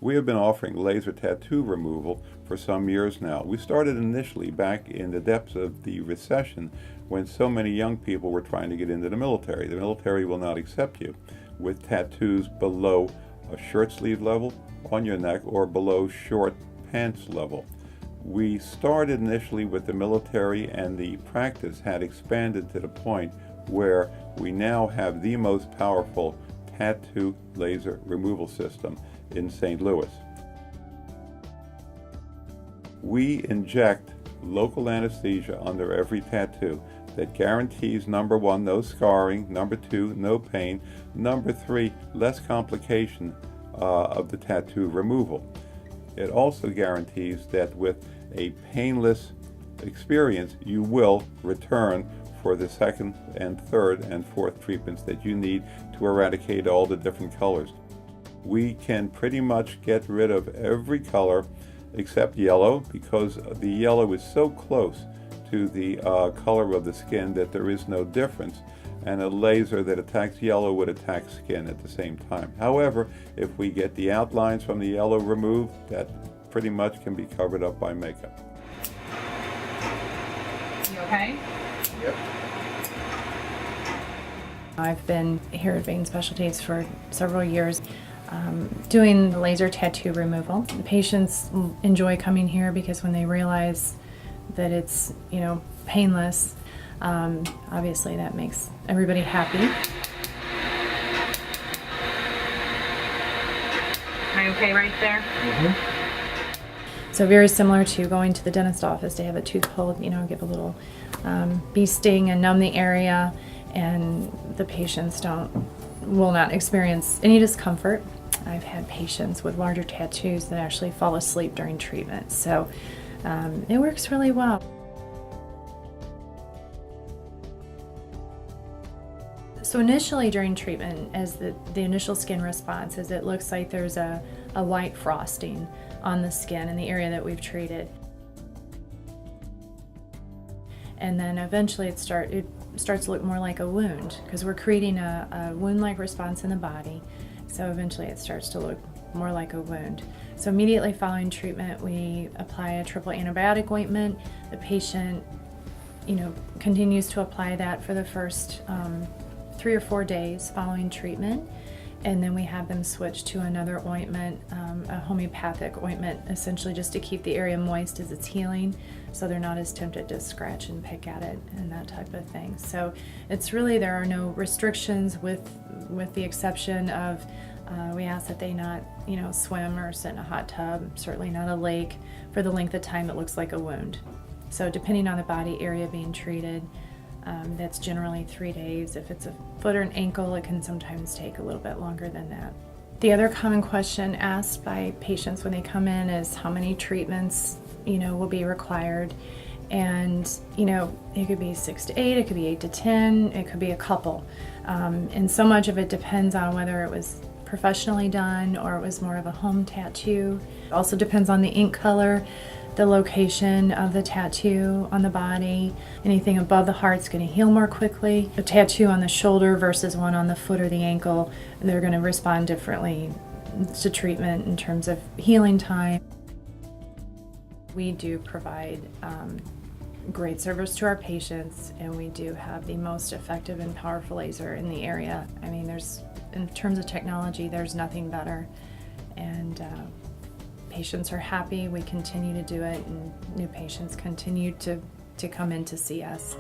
We have been offering laser tattoo removal for some years now. We started initially back in the depths of the recession when so many young people were trying to get into the military. The military will not accept you with tattoos below a shirt sleeve level on your neck or below short pants level. We started initially with the military, and the practice had expanded to the point where we now have the most powerful tattoo laser removal system in St. Louis. We inject local anesthesia under every tattoo that guarantees, number one, no scarring, number two, no pain, number three, less complication of the tattoo removal. It also guarantees that with a painless experience, you will return for the second and third and fourth treatments that you need to eradicate all the different colors. We can pretty much get rid of every color except yellow, because the yellow is so close to the color of the skin that there is no difference, and a laser that attacks yellow would attack skin at the same time. However, if we get the outlines from the yellow removed, that pretty much can be covered up by makeup. You okay? Yep. I've been here at Vein Specialties for several years doing laser tattoo removal. Patients enjoy coming here because when they realize that it's, painless, obviously that makes everybody happy. Are you okay right there? Mm-hmm. So very similar to going to the dentist office to have a tooth pulled, give a little bee sting and numb the area, and the patients will not experience any discomfort. I've had patients with larger tattoos that actually fall asleep during treatment, so it works really well. So initially during treatment, as the initial skin response is, it looks like there's a white frosting on the skin in the area that we've treated. And then eventually it starts to look more like a wound, because we're creating a wound-like response in the body. So eventually it starts to look more like a wound. So immediately following treatment, we apply a triple antibiotic ointment. The patient, continues to apply that for the first 3 or 4 days following treatment. And then we have them switch to another ointment, a homeopathic ointment, essentially just to keep the area moist as it's healing, so they're not as tempted to scratch and pick at it and that type of thing. So it's really, there are no restrictions with the exception of we ask that they not, swim or sit in a hot tub, certainly not a lake, for the length of time it looks like a wound. So depending on the body area being treated, that's generally 3 days. If it's a foot or an ankle, it can sometimes take a little bit longer than that. The other common question asked by patients when they come in is how many treatments, will be required. And, it could be 6 to 8, it could be 8 to 10, it could be a couple. And so much of it depends on whether it was professionally done or it was more of a home tattoo. It also depends on the ink color, the location of the tattoo on the body. Anything above the heart's going to heal more quickly. A tattoo on the shoulder versus one on the foot or the ankle, they're going to respond differently to treatment in terms of healing time. We do provide great service to our patients, and we do have the most effective and powerful laser in the area. I mean, in terms of technology, there's nothing better. And patients are happy. We continue to do it, and new patients continue to come in to see us.